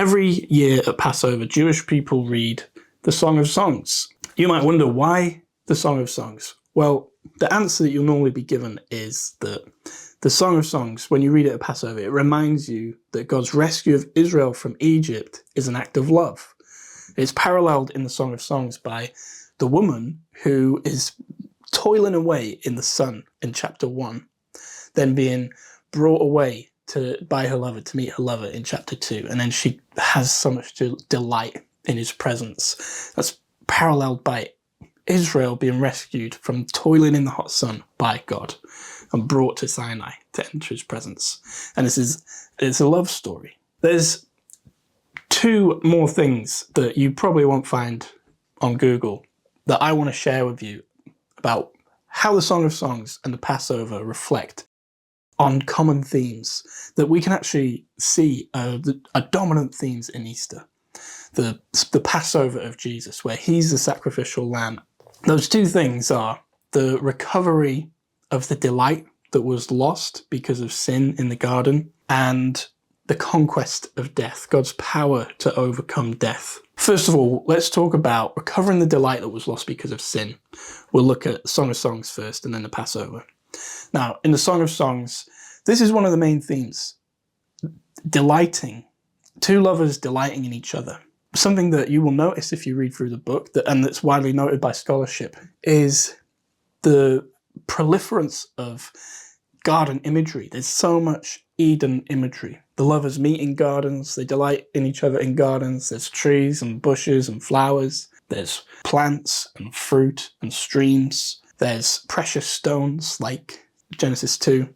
Every year at Passover, Jewish people read the Song of Songs. You might wonder, why the Song of Songs? Well, the answer that you'll normally be given is that the Song of Songs, when you read it at Passover, it reminds you that God's rescue of Israel from Egypt is an act of love. It's paralleled in the Song of Songs by the woman who is toiling away in the sun in chapter 1, then being brought away by her lover to meet her lover in chapter 2, and then she has so much delight in his presence. That's paralleled by Israel being rescued from toiling in the hot sun by God and brought to Sinai to enter his presence. And it's a love story. There's 2 more things that you probably won't find on Google that I want to share with you about how the Song of Songs and the Passover reflect on common themes that we can actually see are dominant themes in Easter. The Passover of Jesus, where he's the sacrificial lamb. Those 2 things are the recovery of the delight that was lost because of sin in the garden, and the conquest of death, God's power to overcome death. First of all, let's talk about recovering the delight that was lost because of sin. We'll look at Song of Songs first and then the Passover. Now, in the Song of Songs, this is one of the main themes. Delighting. 2 lovers delighting in each other. Something that you will notice if you read through the book, and that's widely noted by scholarship, is the proliferance of garden imagery. There's so much Eden imagery. The lovers meet in gardens, they delight in each other in gardens. There's trees and bushes and flowers. There's plants and fruit and streams. There's precious stones like Genesis 2.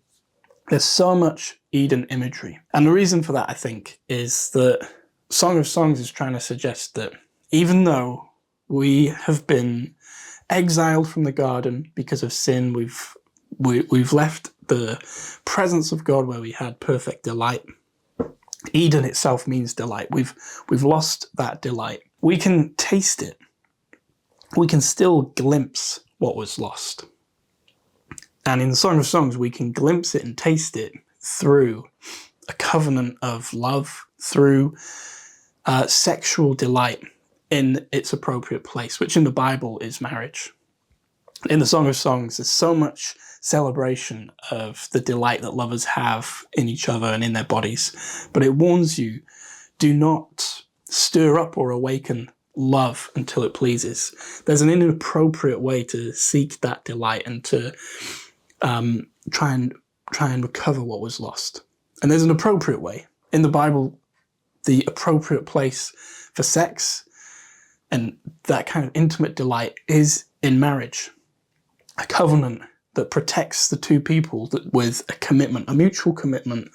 There's so much Eden imagery. And the reason for that, I think, is that Song of Songs is trying to suggest that even though we have been exiled from the garden because of sin, we've left the presence of God where we had perfect delight. Eden itself means delight. We've lost that delight. We can taste it. We can still glimpse what was lost. And in the Song of Songs, we can glimpse it and taste it through a covenant of love, through sexual delight in its appropriate place, which in the Bible is marriage. In the Song of Songs, there's so much celebration of the delight that lovers have in each other and in their bodies. But it warns you, do not stir up or awaken love until it pleases. There's an inappropriate way to seek that delight and to try and recover what was lost. And there's an appropriate way. In the Bible, the appropriate place for sex and that kind of intimate delight is in marriage. A covenant that protects the 2 people with a commitment, a mutual commitment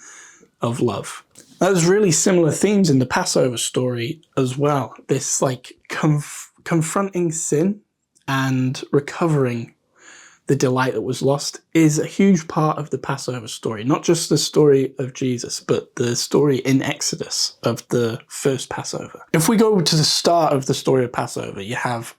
of love. There's really similar themes in the Passover story as well. This confronting sin and recovering the delight that was lost is a huge part of the Passover story. Not just the story of Jesus, but the story in Exodus of the first Passover. If we go to the start of the story of Passover, you have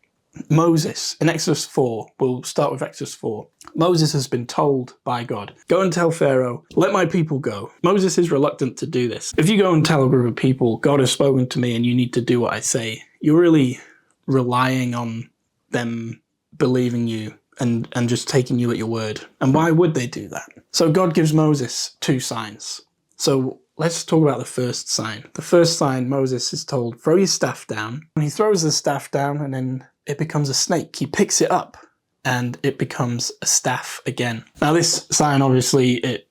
Moses in Exodus 4. We'll start with Exodus 4. Moses has been told by God, go and tell Pharaoh, let my people go. Moses is reluctant to do this. If you go and tell a group of people, God has spoken to me and you need to do what I say, you're really relying on them believing you and just taking you at your word. And why would they do that? So God gives Moses 2 signs. So let's talk about the first sign. The first sign, Moses is told, throw your staff down. And he throws the staff down and then it becomes a snake. He picks it up and it becomes a staff again. Now this sign, obviously,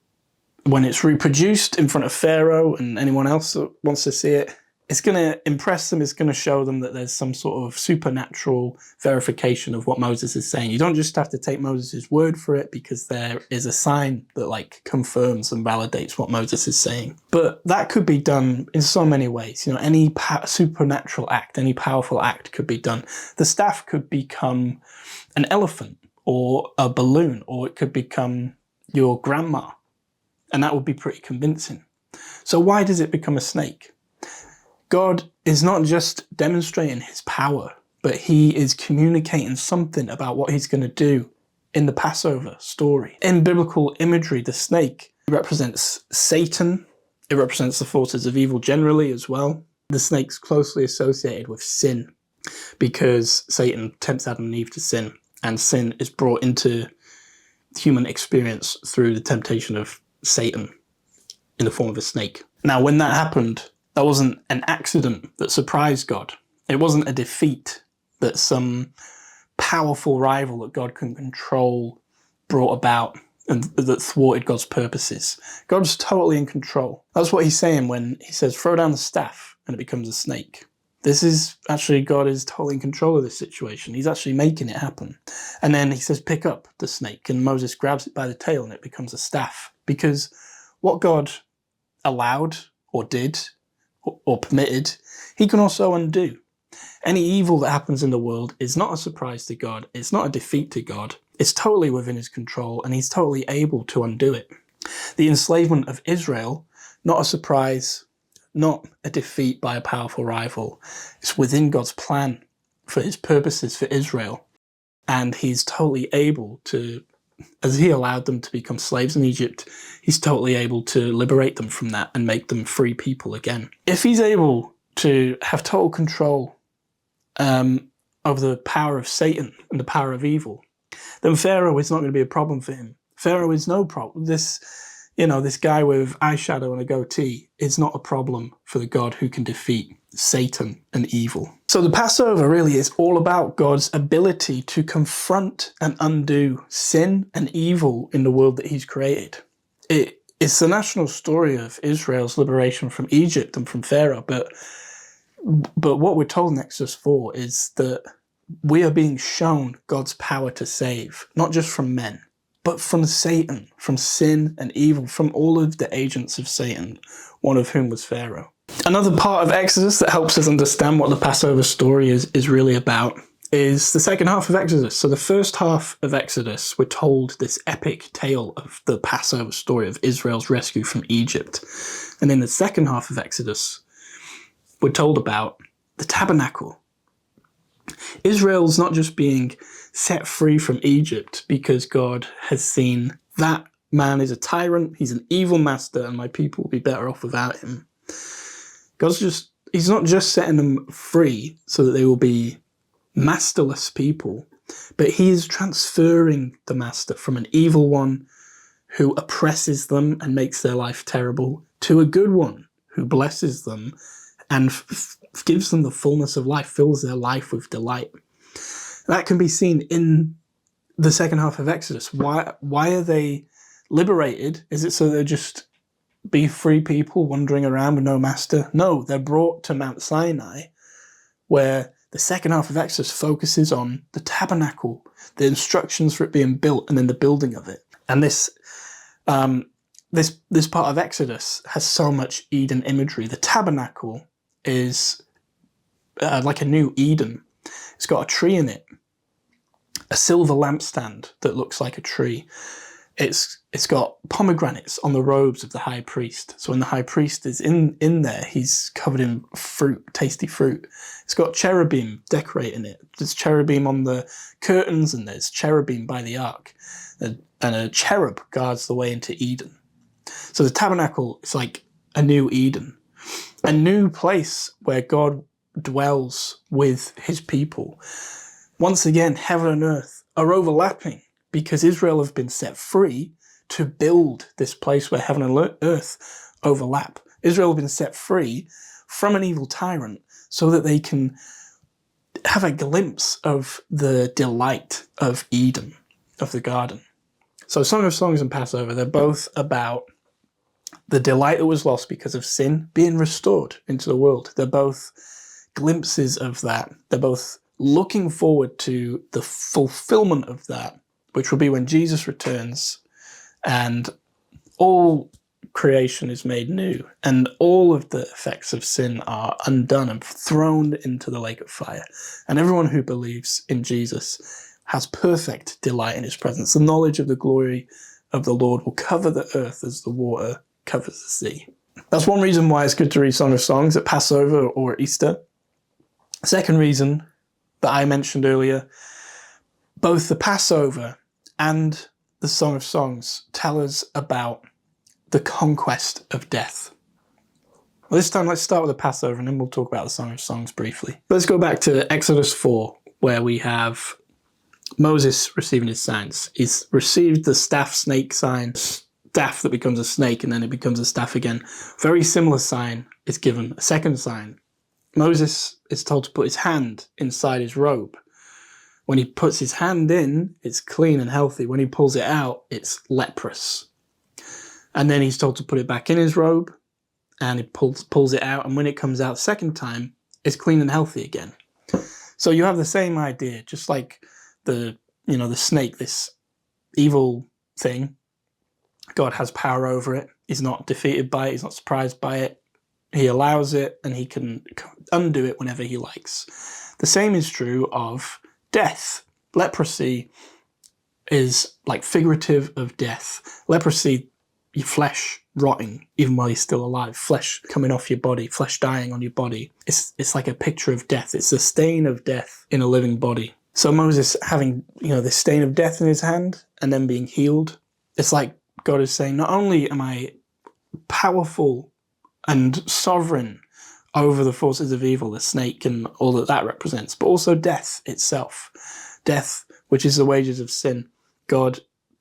when it's reproduced in front of Pharaoh and anyone else that wants to see it, it's going to impress them. It's going to show them that there's some sort of supernatural verification of what Moses is saying. You don't just have to take Moses' word for it, because there is a sign that confirms and validates what Moses is saying. But that could be done in so many ways. You know, any supernatural act, any powerful act could be done. The staff could become an elephant or a balloon, or it could become your grandma. And that would be pretty convincing. So why does it become a snake? God is not just demonstrating his power, but he is communicating something about what he's going to do in the Passover story. In biblical imagery, the snake represents Satan. It represents the forces of evil generally as well. the snake's closely associated with sin because Satan tempts Adam and Eve to sin, and sin is brought into human experience through the temptation of Satan in the form of a snake. Now, when that happened, that wasn't an accident that surprised God. It wasn't a defeat that some powerful rival that God can control brought about and that thwarted God's purposes. God's totally in control. That's what he's saying when he says, throw down the staff and it becomes a snake. This is actually, God is totally in control of this situation. He's actually making it happen. And then he says, pick up the snake, and Moses grabs it by the tail and it becomes a staff. Because what God allowed or did or permitted, he can also undo. Any evil that happens in the world is not a surprise to God. It's not a defeat to God. It's totally within his control, and he's totally able to undo it. The enslavement of Israel, not a surprise, not a defeat by a powerful rival. It's within God's plan for his purposes for Israel. And he's totally able to, as he allowed them to become slaves in Egypt, he's totally able to liberate them from that and make them free people again. If he's able to have total control over the power of Satan and the power of evil, then Pharaoh is not going to be a problem for him. Pharaoh is no problem. This guy with eyeshadow and a goatee is not a problem for the God who can defeat Satan and evil. So the Passover really is all about God's ability to confront and undo sin and evil in the world that he's created. It's the national story of Israel's liberation from Egypt and from Pharaoh, but what we're told in Exodus 4 is that we are being shown God's power to save, not just from men, but from Satan, from sin and evil, from all of the agents of Satan, one of whom was Pharaoh. Another part of Exodus that helps us understand what the Passover story is really about is the second half of Exodus. So the first half of Exodus, we're told this epic tale of the Passover story of Israel's rescue from Egypt. And in the second half of Exodus, we're told about the tabernacle. Israel's not just being set free from Egypt because God has seen that man is a tyrant, he's an evil master, and my people will be better off without him. He's not just setting them free so that they will be masterless people, but he is transferring the master from an evil one who oppresses them and makes their life terrible to a good one who blesses them and gives them the fullness of life, fills their life with delight. That can be seen in the second half of Exodus. Why are they liberated? Is it so they'll just be free people wandering around with no master? No, they're brought to Mount Sinai, where the second half of Exodus focuses on the tabernacle, the instructions for it being built, and then the building of it. And this part of Exodus has so much Eden imagery. The tabernacle is like a new Eden. It's got a tree in it, a silver lampstand that looks like a tree. It's got pomegranates on the robes of the high priest. So when the high priest is in there, he's covered in fruit, tasty fruit. It's got cherubim decorating it. There's cherubim on the curtains, and there's cherubim by the ark. And a cherub guards the way into Eden. So the tabernacle is like a new Eden, a new place where God dwells with his people. Once again, heaven and earth are overlapping because Israel have been set free to build this place where heaven and earth overlap. Israel have been set free from an evil tyrant so that they can have a glimpse of the delight of Eden, of the garden. So Song of Songs and Passover, they're both about the delight that was lost because of sin being restored into the world. They're both glimpses of that. They're both looking forward to the fulfillment of that, which will be when Jesus returns and all creation is made new and all of the effects of sin are undone and thrown into the lake of fire. And everyone who believes in Jesus has perfect delight in his presence. The knowledge of the glory of the Lord will cover the earth as the water covers the sea. That's one reason why it's good to read Song of Songs at Passover or Easter. Second reason that I mentioned earlier, both the Passover and the Song of Songs tell us about the conquest of death. Well, this time let's start with the Passover and then we'll talk about the Song of Songs briefly. Let's go back to Exodus 4, where we have Moses receiving his signs. He's received the staff snake sign, staff that becomes a snake and then it becomes a staff again. Very similar sign is given, a second sign. Moses is told to put his hand inside his robe. When he puts his hand in, it's clean and healthy. When he pulls it out, it's leprous. And then he's told to put it back in his robe, and he pulls it out, and when it comes out second time, it's clean and healthy again. So you have the same idea, just like the snake, this evil thing. God has power over it. He's not defeated by it. He's not surprised by it. He allows it, and he can undo it whenever he likes. The same is true of death. Leprosy is like figurative of death. Leprosy, your flesh rotting even while you're still alive, flesh coming off your body, flesh dying on your body. It's like a picture of death. It's a stain of death in a living body. So Moses having, this stain of death in his hand and then being healed, it's like God is saying, not only am I powerful and sovereign over the forces of evil, the snake and all that represents, but also death itself. Death, which is the wages of sin, God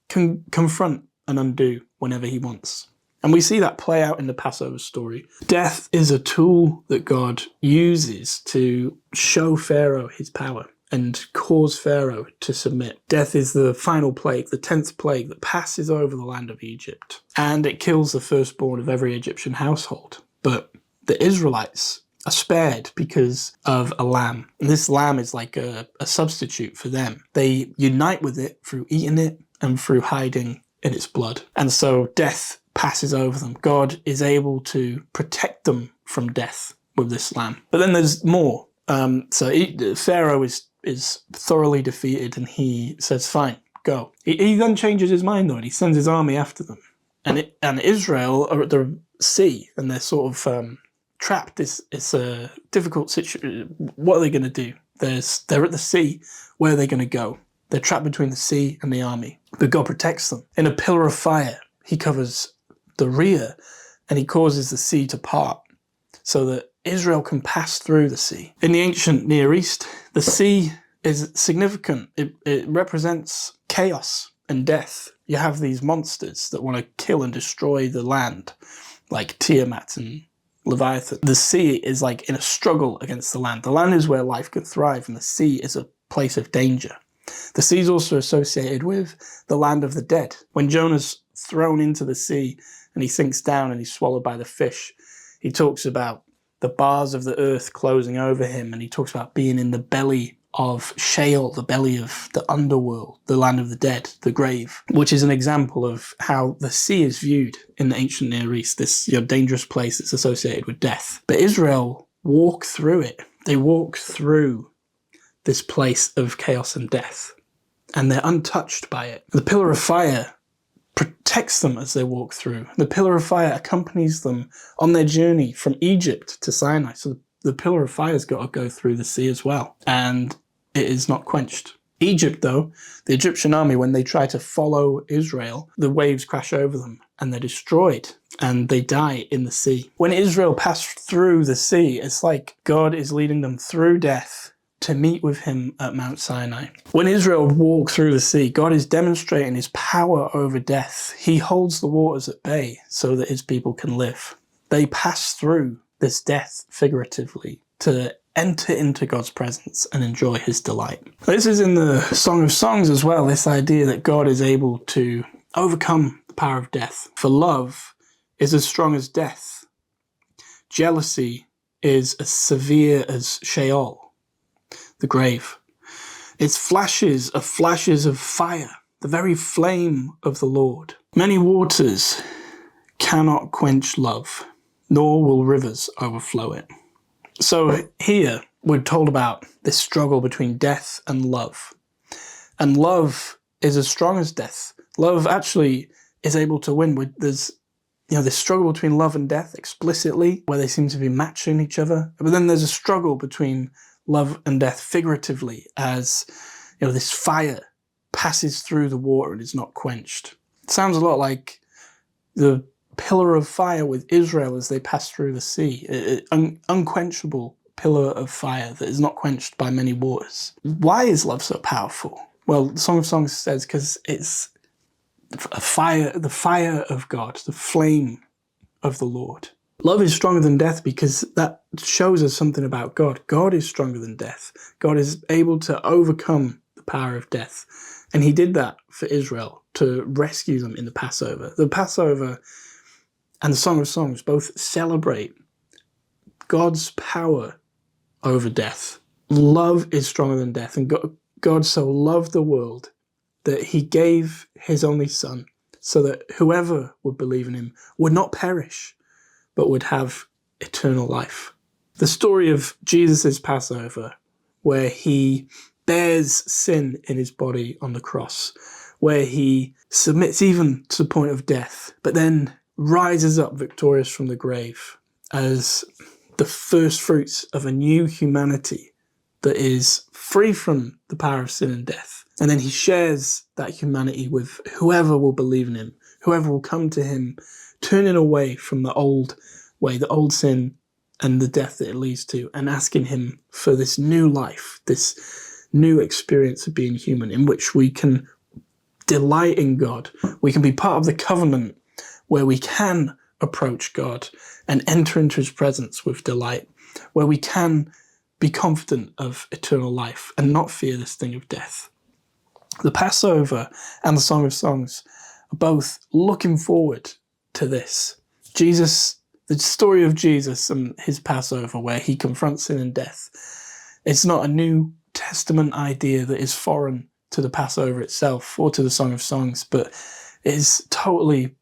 can confront and undo whenever he wants. And we see that play out in the Passover story. Death is a tool that God uses to show Pharaoh his power and cause Pharaoh to submit. Death is the final plague, the 10th plague that passes over the land of Egypt. And it kills the firstborn of every Egyptian household. But the Israelites are spared because of a lamb. And this lamb is like a substitute for them. They unite with it through eating it and through hiding in its blood. And so death passes over them. God is able to protect them from death with this lamb. But then there's more. Pharaoh is thoroughly defeated and he says, fine, go. He then changes his mind though and he sends his army after them. And Israel are at the sea and they're sort of trapped. It's a difficult situation. What are they going to do? They're at the sea. Where are they going to go? They're trapped between the sea and the army. But God protects them. In a pillar of fire, he covers the rear and he causes the sea to part so that Israel can pass through the sea. In the ancient Near East, the sea is significant. It represents chaos and death. You have these monsters that want to kill and destroy the land, like Tiamat and Leviathan. The sea is like in a struggle against the land. The land is where life can thrive, and the sea is a place of danger. The sea is also associated with the land of the dead. When Jonah's thrown into the sea and he sinks down and he's swallowed by the fish, he talks about the bars of the earth closing over him, and he talks about being in the belly of Sheol, the belly of the underworld, the land of the dead, the grave, which is an example of how the sea is viewed in the ancient Near East, this dangerous place that's associated with death. But Israel walk through it. They walk through this place of chaos and death, and they're untouched by it. The pillar of fire protects them as they walk through. The pillar of fire accompanies them on their journey from Egypt to Sinai. So the pillar of fire's got to go through the sea as well, and it is not quenched. Egypt, though, the Egyptian army, when they try to follow Israel, the waves crash over them and they're destroyed and they die in the sea. When Israel passed through the sea, it's like God is leading them through death to meet with him at Mount Sinai. When Israel walked through the sea, God is demonstrating his power over death. He holds the waters at bay so that his people can live. They pass through this death figuratively to enter into God's presence and enjoy his delight. This is in the Song of Songs as well, this idea that God is able to overcome the power of death. For love is as strong as death. Jealousy is as severe as Sheol, the grave. Its flashes are flashes of fire, the very flame of the Lord. Many waters cannot quench love, nor will rivers overflow it. So here we're told about this struggle between death and love. And love is as strong as death. Love actually is able to win. There's this struggle between love and death explicitly, where they seem to be matching each other. But then there's a struggle between love and death figuratively, as this fire passes through the water and is not quenched. It sounds a lot like the pillar of fire with Israel as they passed through the sea, an unquenchable pillar of fire that is not quenched by many waters. Why is love so powerful? Well, the Song of Songs says because it's a fire, the fire of God, the flame of the Lord. Love is stronger than death because that shows us something about God. God is stronger than death. God is able to overcome the power of death. And he did that for Israel to rescue them in the Passover. The Passover and the Song of Songs both celebrate God's power over death. Love is stronger than death, and God so loved the world that he gave his only son so that whoever would believe in him would not perish, but would have eternal life. The story of Jesus' Passover, where he bears sin in his body on the cross, where he submits even to the point of death, but then rises up victorious from the grave as the first fruits of a new humanity that is free from the power of sin and death. And then he shares that humanity with whoever will believe in him, whoever will come to him, turning away from the old way, the old sin and the death that it leads to, and asking him for this new life, this new experience of being human in which we can delight in God. We can be part of the covenant where we can approach God and enter into his presence with delight, where we can be confident of eternal life and not fear this thing of death. The Passover and the Song of Songs are both looking forward to this. Jesus, the story of Jesus and his Passover, where he confronts sin and death, it's not a New Testament idea that is foreign to the Passover itself or to the Song of Songs, but is totally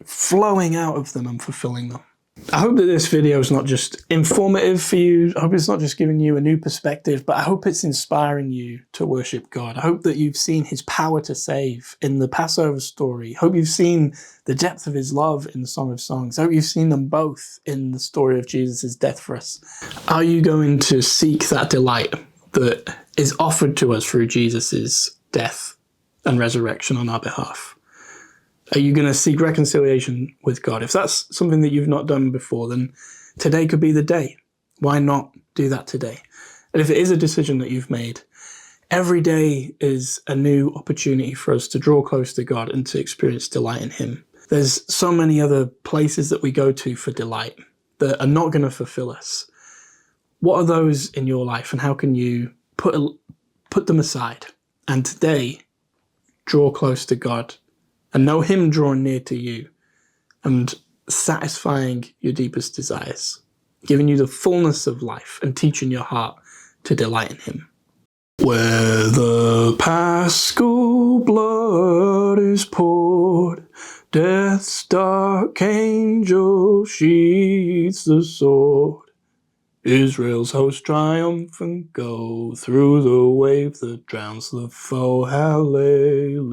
flowing out of them and fulfilling them. I hope that this video is not just informative for you. I hope it's not just giving you a new perspective, but I hope it's inspiring you to worship God. I hope that you've seen his power to save in the Passover story. I hope you've seen the depth of his love in the Song of Songs. I hope you've seen them both in the story of Jesus' death for us. Are you going to seek that delight that is offered to us through Jesus' death and resurrection on our behalf? Are you going to seek reconciliation with God? If that's something that you've not done before, then today could be the day. Why not do that today? And if it is a decision that you've made, every day is a new opportunity for us to draw close to God and to experience delight in him. There's so many other places that we go to for delight that are not going to fulfill us. What are those in your life, and how can you put them aside and today draw close to God and know him drawing near to you and satisfying your deepest desires, giving you the fullness of life and teaching your heart to delight in him? Where the paschal blood is poured, death's dark angel sheathes the sword. Israel's host triumphant go through the wave that drowns the foe. Hallelujah.